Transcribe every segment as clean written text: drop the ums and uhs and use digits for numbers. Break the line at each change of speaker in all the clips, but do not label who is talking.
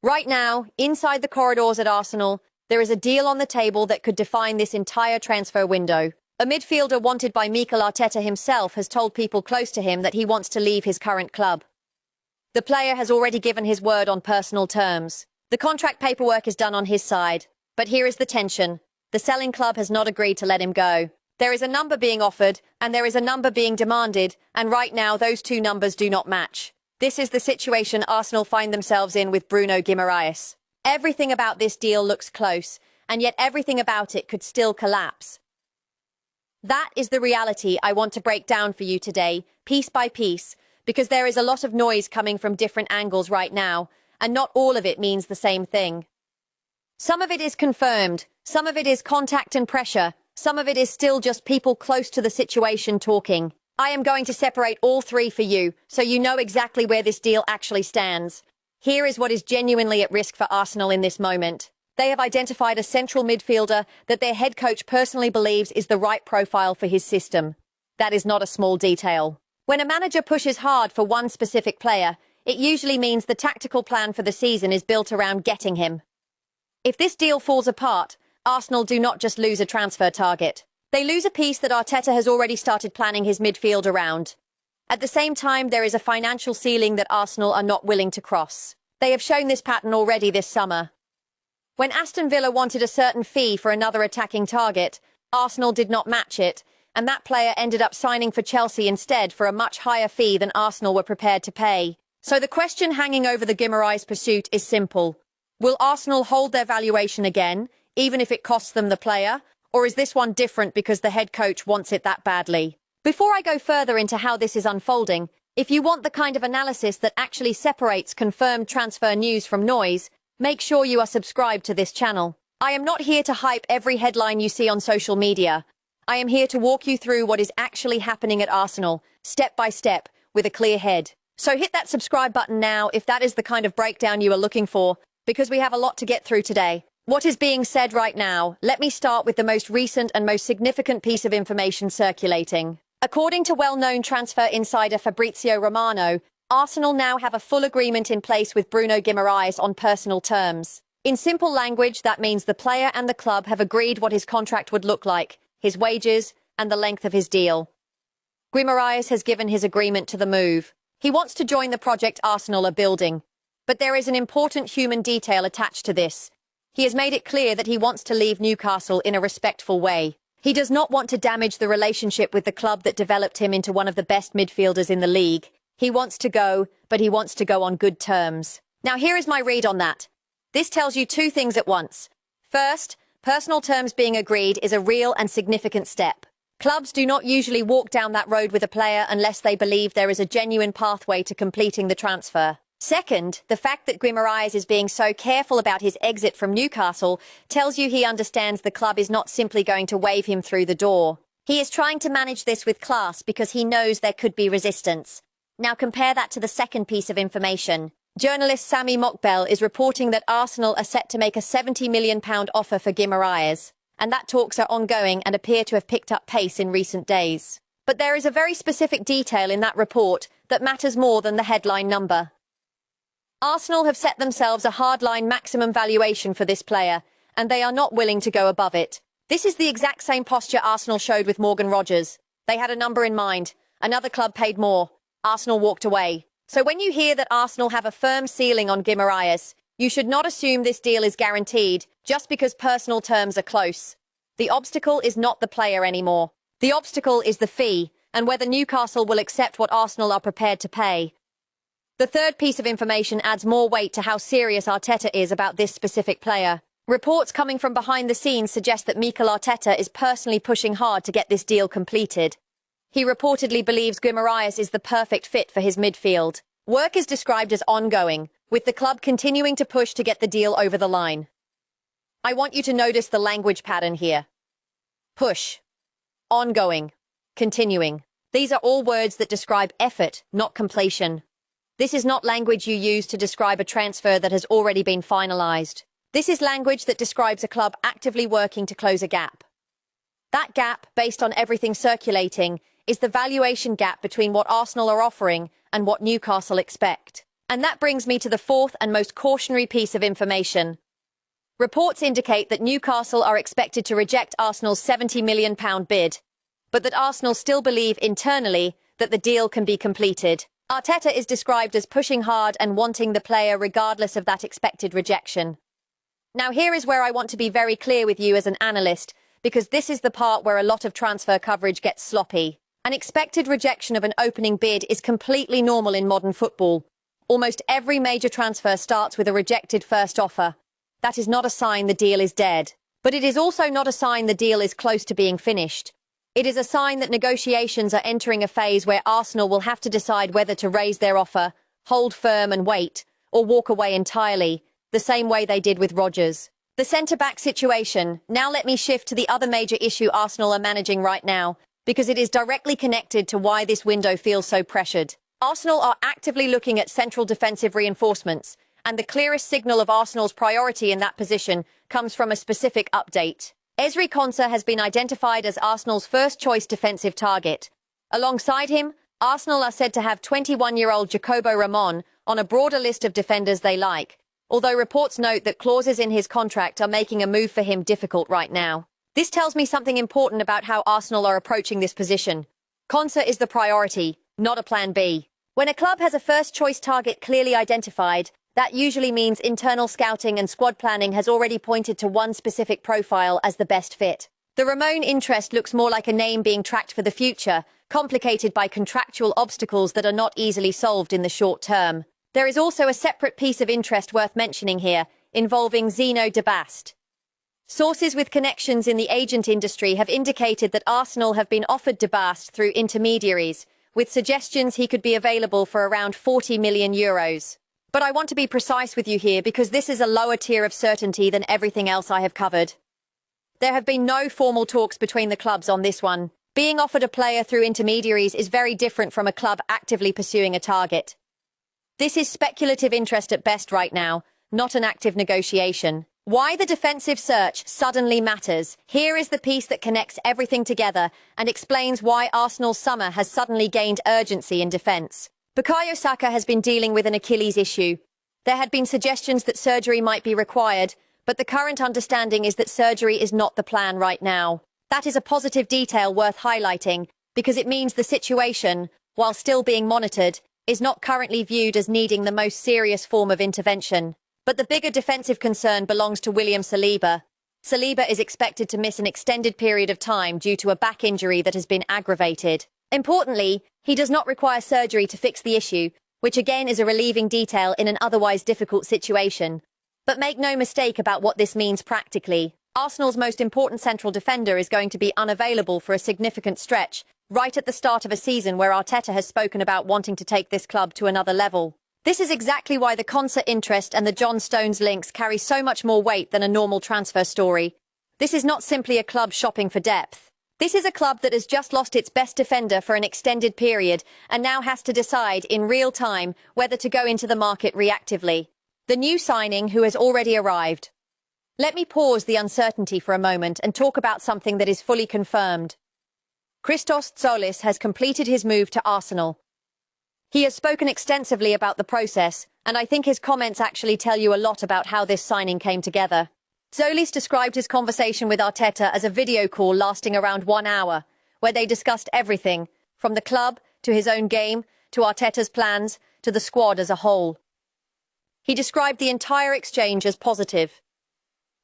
Right now, inside the corridors at Arsenal, there is a deal on the table that could define this entire transfer window. A midfielder wanted by Mikel Arteta himself has told people close to him that he wants to leave his current club. The player has already given his word on personal terms. The contract paperwork is done on his side. But here is the tension. The selling club has not agreed to let him go. There is a number being offered, and there is a number being demanded, and right now those two numbers do not match. This is the situation Arsenal find themselves in with Bruno Guimaraes. Everything about this deal looks close, and yet everything about it could still collapse. That is the reality I want to break down for you today, piece by piece, because there is a lot of noise coming from different angles right now, and not all of it means the same thing. Some of it is confirmed, some of it is contact and pressure, some of it is still just people close to the situation talking. I am going to separate all three for you, so you know exactly where this deal actually stands. Here is what is genuinely at risk for Arsenal in this moment. They have identified a central midfielder that their head coach personally believes is the right profile for his system. That is not a small detail. When a manager pushes hard for one specific player, it usually means the tactical plan for the season is built around getting him. If this deal falls apart, Arsenal do not just lose a transfer target. They lose a piece that Arteta has already started planning his midfield around. At the same time, there is a financial ceiling that Arsenal are not willing to cross. They have shown this pattern already this summer. When Aston Villa wanted a certain fee for another attacking target, Arsenal did not match it, and that player ended up signing for Chelsea instead for a much higher fee than Arsenal were prepared to pay. So the question hanging over the Guimaraes pursuit is simple. Will Arsenal hold their valuation again, even if it costs them the player? Or is this one different because the head coach wants it that badly? Before I go further into how this is unfolding, if you want the kind of analysis that actually separates confirmed transfer news from noise, make sure you are subscribed to this channel. I am not here to hype every headline you see on social media. I am here to walk you through what is actually happening at Arsenal, step by step, with a clear head. So hit that subscribe button now if that is the kind of breakdown you are looking for, because we have a lot to get through today. What is being said right now? Let me start with the most recent and most significant piece of information circulating. According to well-known transfer insider Fabrizio Romano, Arsenal now have a full agreement in place with Bruno Guimaraes on personal terms. In simple language, that means the player and the club have agreed what his contract would look like, his wages, and the length of his deal. Guimaraes has given his agreement to the move. He wants to join the project Arsenal are building. But there is an important human detail attached to this. He has made it clear that he wants to leave Newcastle in a respectful way. He does not want to damage the relationship with the club that developed him into one of the best midfielders in the league. He wants to go, but he wants to go on good terms. Now here is my read on that. This tells you two things at once. First, personal terms being agreed is a real and significant step. Clubs do not usually walk down that road with a player unless they believe there is a genuine pathway to completing the transfer. Second, the fact that Guimaraes is being so careful about his exit from Newcastle tells you he understands the club is not simply going to wave him through the door. He is trying to manage this with class because he knows there could be resistance. Now compare that to the second piece of information. Journalist Sami Mokbel is reporting that Arsenal are set to make a £70 million offer for Guimaraes, and that talks are ongoing and appear to have picked up pace in recent days. But there is a very specific detail in that report that matters more than the headline number. Arsenal have set themselves a hardline maximum valuation for this player, and they are not willing to go above it. This is the exact same posture Arsenal showed with Morgan Rogers. They had a number in mind. Another club paid more. Arsenal walked away. So when you hear that Arsenal have a firm ceiling on Guimaraes, you should not assume this deal is guaranteed just because personal terms are close. The obstacle is not the player anymore. The obstacle is the fee, and whether Newcastle will accept what Arsenal are prepared to pay. The third piece of information adds more weight to how serious Arteta is about this specific player. Reports coming from behind the scenes suggest that Mikel Arteta is personally pushing hard to get this deal completed. He reportedly believes Guimaraes is the perfect fit for his midfield. Work is described as ongoing, with the club continuing to push to get the deal over the line. I want you to notice the language pattern here. Push. Ongoing. Continuing. These are all words that describe effort, not completion. This is not language you use to describe a transfer that has already been finalized. This is language that describes a club actively working to close a gap. That gap, based on everything circulating, is the valuation gap between what Arsenal are offering and what Newcastle expect. And that brings me to the fourth and most cautionary piece of information. Reports indicate that Newcastle are expected to reject Arsenal's £70 million bid, but that Arsenal still believe internally that the deal can be completed. Arteta is described as pushing hard and wanting the player regardless of that expected rejection. Now here is where I want to be very clear with you as an analyst, because this is the part where a lot of transfer coverage gets sloppy. An expected rejection of an opening bid is completely normal in modern football. Almost every major transfer starts with a rejected first offer. That is not a sign the deal is dead. But it is also not a sign the deal is close to being finished. It is a sign that negotiations are entering a phase where Arsenal will have to decide whether to raise their offer, hold firm and wait, or walk away entirely, the same way they did with Rodgers. The centre-back situation. Now let me shift to the other major issue Arsenal are managing right now, because it is directly connected to why this window feels so pressured. Arsenal are actively looking at central defensive reinforcements, and the clearest signal of Arsenal's priority in that position comes from a specific update. Ezri Konsa has been identified as Arsenal's first-choice defensive target. Alongside him, Arsenal are said to have 21-year-old Jacobo Ramon on a broader list of defenders they like, although reports note that clauses in his contract are making a move for him difficult right now. This tells me something important about how Arsenal are approaching this position. Konsa is the priority, not a plan B. When a club has a first-choice target clearly identified, that usually means internal scouting and squad planning has already pointed to one specific profile as the best fit. The Ramon interest looks more like a name being tracked for the future, complicated by contractual obstacles that are not easily solved in the short term. There is also a separate piece of interest worth mentioning here, involving Zeno de Bast. Sources with connections in the agent industry have indicated that Arsenal have been offered de Bast through intermediaries, with suggestions he could be available for around €40 million. But I want to be precise with you here because this is a lower tier of certainty than everything else I have covered. There have been no formal talks between the clubs on this one. Being offered a player through intermediaries is very different from a club actively pursuing a target. This is speculative interest at best right now, not an active negotiation. Why the defensive search suddenly matters. Here is the piece that connects everything together and explains why Arsenal's summer has suddenly gained urgency in defence. Bukayo Saka has been dealing with an Achilles issue. There had been suggestions that surgery might be required, but the current understanding is that surgery is not the plan right now. That is a positive detail worth highlighting, because it means the situation, while still being monitored, is not currently viewed as needing the most serious form of intervention. But the bigger defensive concern belongs to William Saliba. Saliba is expected to miss an extended period of time due to a back injury that has been aggravated. Importantly, he does not require surgery to fix the issue, which again is a relieving detail in an otherwise difficult situation. But make no mistake about what this means practically. Arsenal's most important central defender is going to be unavailable for a significant stretch, right at the start of a season where Arteta has spoken about wanting to take this club to another level. This is exactly why the Konsa interest and the John Stones links carry so much more weight than a normal transfer story. This is not simply a club shopping for depth. This is a club that has just lost its best defender for an extended period and now has to decide in real time whether to go into the market reactively. The new signing who has already arrived. Let me pause the uncertainty for a moment and talk about something that is fully confirmed. Christos Tzolis has completed his move to Arsenal. He has spoken extensively about the process, and I think his comments actually tell you a lot about how this signing came together. Tzolis described his conversation with Arteta as a video call lasting around 1 hour, where they discussed everything, from the club, to his own game, to Arteta's plans, to the squad as a whole. He described the entire exchange as positive.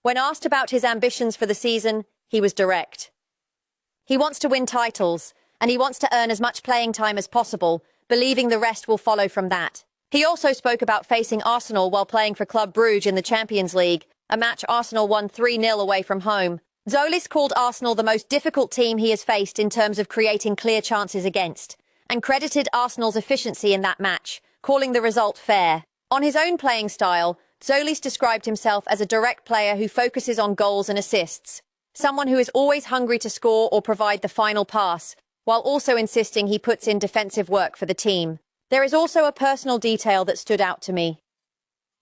When asked about his ambitions for the season, he was direct. He wants to win titles, and he wants to earn as much playing time as possible, believing the rest will follow from that. He also spoke about facing Arsenal while playing for Club Brugge in the Champions League, a match Arsenal won 3-0 away from home. Tzolis called Arsenal the most difficult team he has faced in terms of creating clear chances against, and credited Arsenal's efficiency in that match, calling the result fair. On his own playing style, Tzolis described himself as a direct player who focuses on goals and assists, someone who is always hungry to score or provide the final pass, while also insisting he puts in defensive work for the team. There is also a personal detail that stood out to me.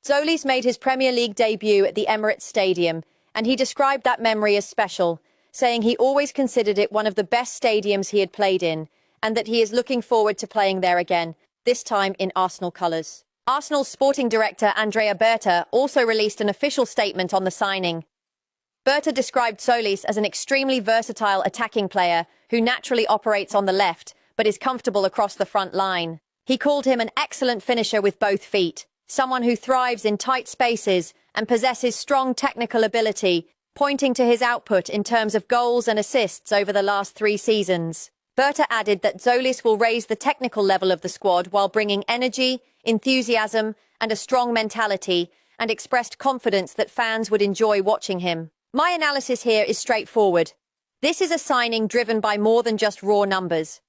Tzolis made his Premier League debut at the Emirates Stadium, and he described that memory as special, saying he always considered it one of the best stadiums he had played in, and that he is looking forward to playing there again, this time in Arsenal colours. Arsenal's sporting director Andrea Berta also released an official statement on the signing. Berta described Tzolis as an extremely versatile attacking player who naturally operates on the left but is comfortable across the front line. He called him an excellent finisher with both feet, someone who thrives in tight spaces and possesses strong technical ability, pointing to his output in terms of goals and assists over the last 3 seasons. Berta added that Tzolis will raise the technical level of the squad while bringing energy, enthusiasm, and a strong mentality, and expressed confidence that fans would enjoy watching him. My analysis here is straightforward. This is a signing driven by more than just raw numbers.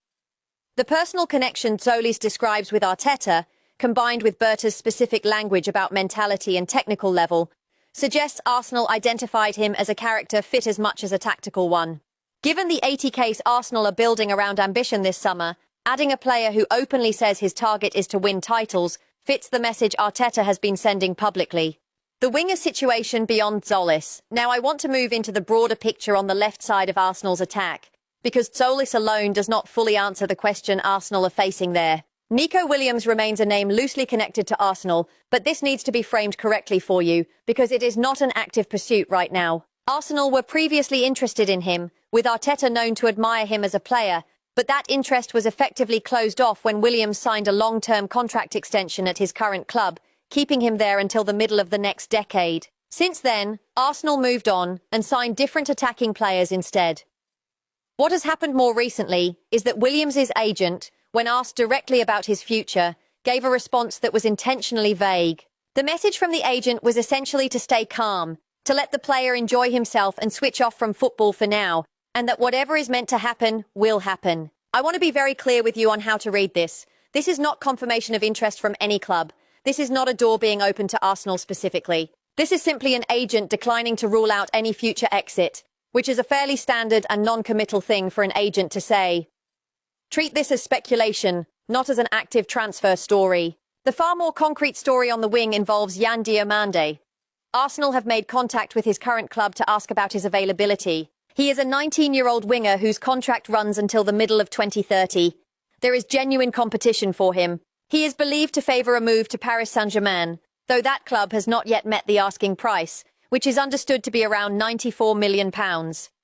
The personal connection Tzolis describes with Arteta, combined with Berta's specific language about mentality and technical level, suggests Arsenal identified him as a character fit as much as a tactical one. Given the 80 case Arsenal are building around ambition this summer, adding a player who openly says his target is to win titles fits the message Arteta has been sending publicly. The winger situation beyond Tzolis. Now I want to move into the broader picture on the left side of Arsenal's attack, because Tzolis alone does not fully answer the question Arsenal are facing there. Nico Williams remains a name loosely connected to Arsenal, but this needs to be framed correctly for you, because it is not an active pursuit right now. Arsenal were previously interested in him, with Arteta known to admire him as a player, but that interest was effectively closed off when Williams signed a long-term contract extension at his current club, keeping him there until the middle of the next decade. Since then, Arsenal moved on and signed different attacking players instead. What has happened more recently is that Williams' agent, when asked directly about his future, gave a response that was intentionally vague. The message from the agent was essentially to stay calm, to let the player enjoy himself and switch off from football for now, and that whatever is meant to happen will happen. I want to be very clear with you on how to read this. This is not confirmation of interest from any club. This is not a door being opened to Arsenal specifically. This is simply an agent declining to rule out any future exit, which is a fairly standard and non-committal thing for an agent to say. Treat this as speculation, not as an active transfer story. The far more concrete story on the wing involves Yan Diomande. Arsenal have made contact with his current club to ask about his availability. He is a 19-year-old winger whose contract runs until the middle of 2030. There is genuine competition for him. He is believed to favour a move to Paris Saint-Germain, though that club has not yet met the asking price, which is understood to be around £94 million.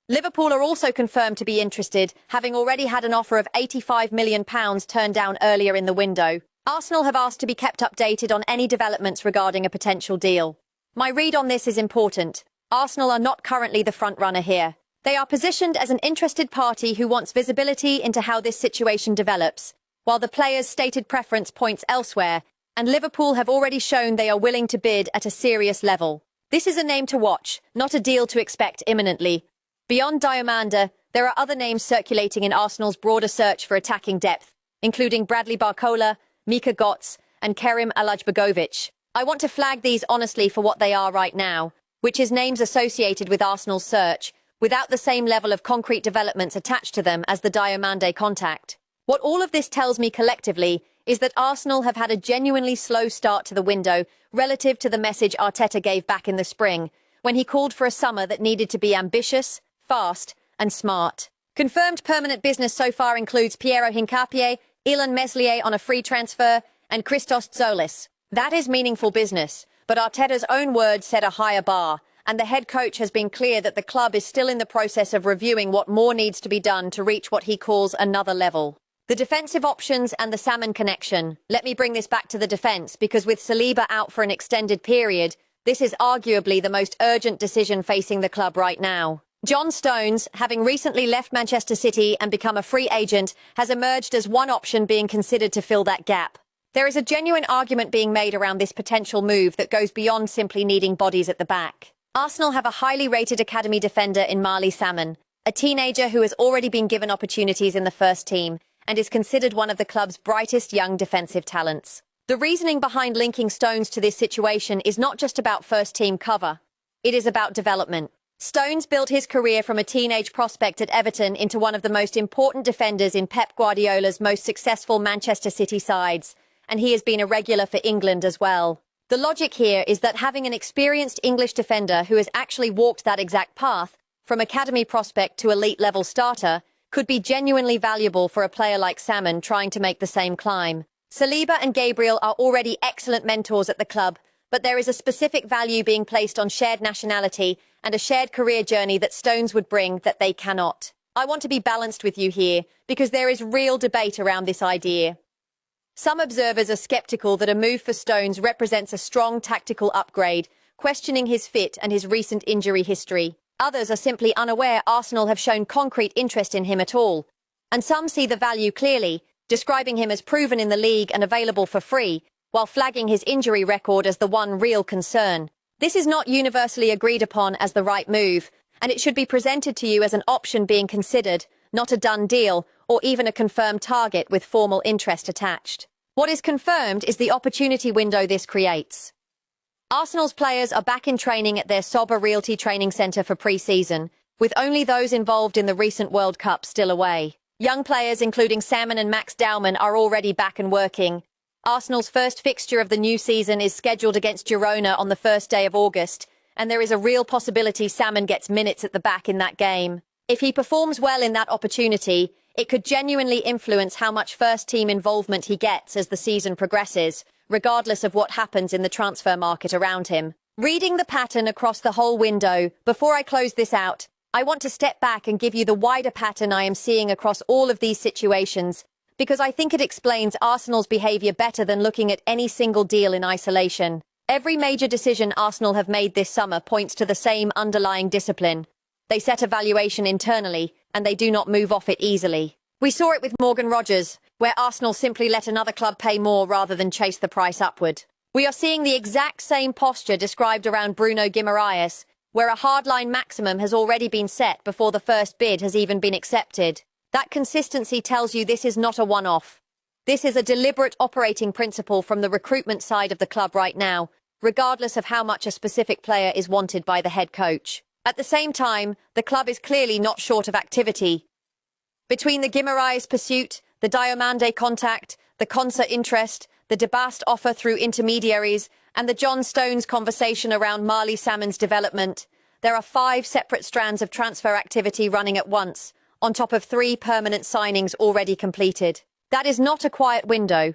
Liverpool are also confirmed to be interested, having already had an offer of £85 million turned down earlier in the window. Arsenal have asked to be kept updated on any developments regarding a potential deal. My read on this is important. Arsenal are not currently the front-runner here. They are positioned as an interested party who wants visibility into how this situation develops, while the players' stated preference points elsewhere, and Liverpool have already shown they are willing to bid at a serious level. This is a name to watch, not a deal to expect imminently. Beyond Diomande, there are other names circulating in Arsenal's broader search for attacking depth, including Bradley Barcola, Mika Götze, and Kerim Alajbegovic. I want to flag these honestly for what they are right now, which is names associated with Arsenal's search, without the same level of concrete developments attached to them as the Diomande contact. What all of this tells me collectively is that Arsenal have had a genuinely slow start to the window relative to the message Arteta gave back in the spring, when he called for a summer that needed to be ambitious, fast, and smart. Confirmed permanent business so far includes Piero Hincapié, Ilan Meslier on a free transfer, and Christos Tzolis. That is meaningful business, but Arteta's own words set a higher bar, and the head coach has been clear that the club is still in the process of reviewing what more needs to be done to reach what he calls another level. The defensive options and the Salmon connection. Let me bring this back to the defence, because with Saliba out for an extended period, this is arguably the most urgent decision facing the club right now. John Stones, having recently left Manchester City and become a free agent, has emerged as one option being considered to fill that gap. There is a genuine argument being made around this potential move that goes beyond simply needing bodies at the back. Arsenal have a highly rated academy defender in Marley Salmon, a teenager who has already been given opportunities in the first team and is considered one of the club's brightest young defensive talents. The reasoning behind linking Stones to this situation is not just about first-team cover. It is about development. Stones built his career from a teenage prospect at Everton into one of the most important defenders in Pep Guardiola's most successful Manchester City sides, and he has been a regular for England as well. The logic here is that having an experienced English defender who has actually walked that exact path, from academy prospect to elite-level starter, could be genuinely valuable for a player like Salmon trying to make the same climb. Saliba and Gabriel are already excellent mentors at the club, but there is a specific value being placed on shared nationality and a shared career journey that Stones would bring that they cannot. I want to be balanced with you here, because there is real debate around this idea. Some observers are skeptical that a move for Stones represents a strong tactical upgrade, questioning his fit and his recent injury history. Others are simply unaware Arsenal have shown concrete interest in him at all. And some see the value clearly, describing him as proven in the league and available for free, while flagging his injury record as the one real concern. This is not universally agreed upon as the right move, and it should be presented to you as an option being considered, not a done deal, or even a confirmed target with formal interest attached. What is confirmed is the opportunity window this creates. Arsenal's players are back in training at their Sober Realty Training Centre for pre-season, with only those involved in the recent World Cup still away. Young players including Salmon and Max Diomande are already back and working. Arsenal's first fixture of the new season is scheduled against Girona on the first day of August, and there is a real possibility Salmon gets minutes at the back in that game. If he performs well in that opportunity, it could genuinely influence how much first-team involvement he gets as the season progresses, regardless of what happens in the transfer market around him. Reading the pattern across the whole window, before I close this out, I want to step back and give you the wider pattern I am seeing across all of these situations, because I think it explains Arsenal's behaviour better than looking at any single deal in isolation. Every major decision Arsenal have made this summer points to the same underlying discipline. They set a valuation internally, and they do not move off it easily. We saw it with Morgan Rogers, where Arsenal simply let another club pay more rather than chase the price upward. We are seeing the exact same posture described around Bruno Guimaraes, where a hardline maximum has already been set before the first bid has even been accepted. That consistency tells you this is not a one-off. This is a deliberate operating principle from the recruitment side of the club right now, regardless of how much a specific player is wanted by the head coach. At the same time, the club is clearly not short of activity. Between the Guimaraes pursuit, the Diomande contact, the Konsa interest, the DeBast offer through intermediaries, and the John Stones conversation around Marley Salmon's development, there are 5 separate strands of transfer activity running at once, on top of 3 permanent signings already completed. That is not a quiet window.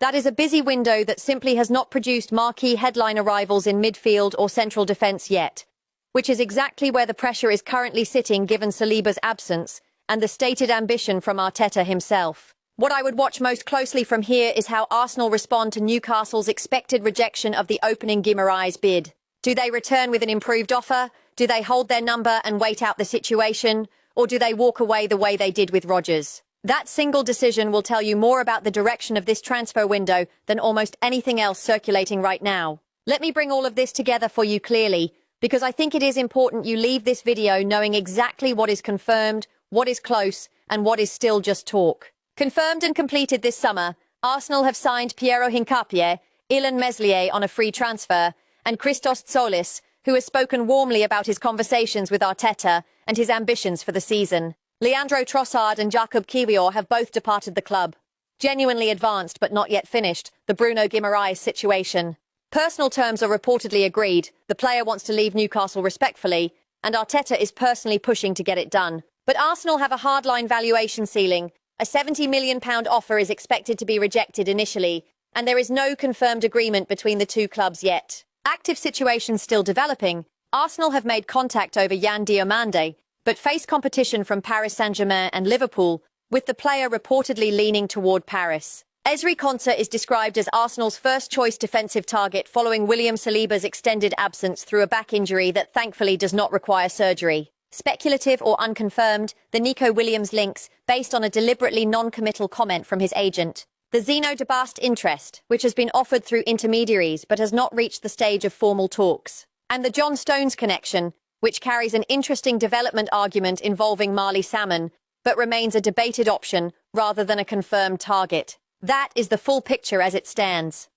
That is a busy window that simply has not produced marquee headline arrivals in midfield or central defence yet, which is exactly where the pressure is currently sitting given Saliba's absence and the stated ambition from Arteta himself. What I would watch most closely from here is how Arsenal respond to Newcastle's expected rejection of the opening Guimaraes bid. Do they return with an improved offer? Do they hold their number and wait out the situation? Or do they walk away the way they did with Rodgers? That single decision will tell you more about the direction of this transfer window than almost anything else circulating right now. Let me bring all of this together for you clearly, because I think it is important you leave this video knowing exactly what is confirmed, what is close, and what is still just talk. Confirmed and completed this summer, Arsenal have signed Piero Hincapié, Ilan Meslier on a free transfer, and Christos Tzolis, who has spoken warmly about his conversations with Arteta and his ambitions for the season. Leandro Trossard and Jakub Kiwior have both departed the club. Genuinely advanced but not yet finished, the Bruno Guimaraes situation. Personal terms are reportedly agreed, the player wants to leave Newcastle respectfully, and Arteta is personally pushing to get it done. But Arsenal have a hardline valuation ceiling. A £70 million offer is expected to be rejected initially, and there is no confirmed agreement between the two clubs yet. Active situations still developing. Arsenal have made contact over Yan Diomande, but face competition from Paris Saint-Germain and Liverpool, with the player reportedly leaning toward Paris. Ezri Konsa is described as Arsenal's first-choice defensive target following William Saliba's extended absence through a back injury that thankfully does not require surgery. Speculative or unconfirmed, the Nico Williams links, based on a deliberately non-committal comment from his agent. The Zeno DeBast interest, which has been offered through intermediaries but has not reached the stage of formal talks. And the John Stones connection, which carries an interesting development argument involving Marley Salmon, but remains a debated option rather than a confirmed target. That is the full picture as it stands.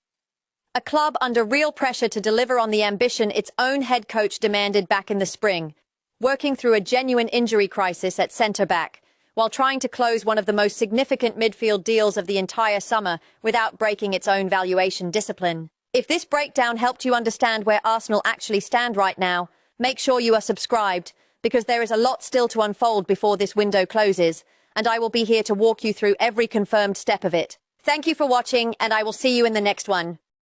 A club under real pressure to deliver on the ambition its own head coach demanded back in the spring, working through a genuine injury crisis at centre-back, while trying to close one of the most significant midfield deals of the entire summer without breaking its own valuation discipline. If this breakdown helped you understand where Arsenal actually stand right now, make sure you are subscribed, because there is a lot still to unfold before this window closes, and I will be here to walk you through every confirmed step of it. Thank you for watching, and I will see you in the next one.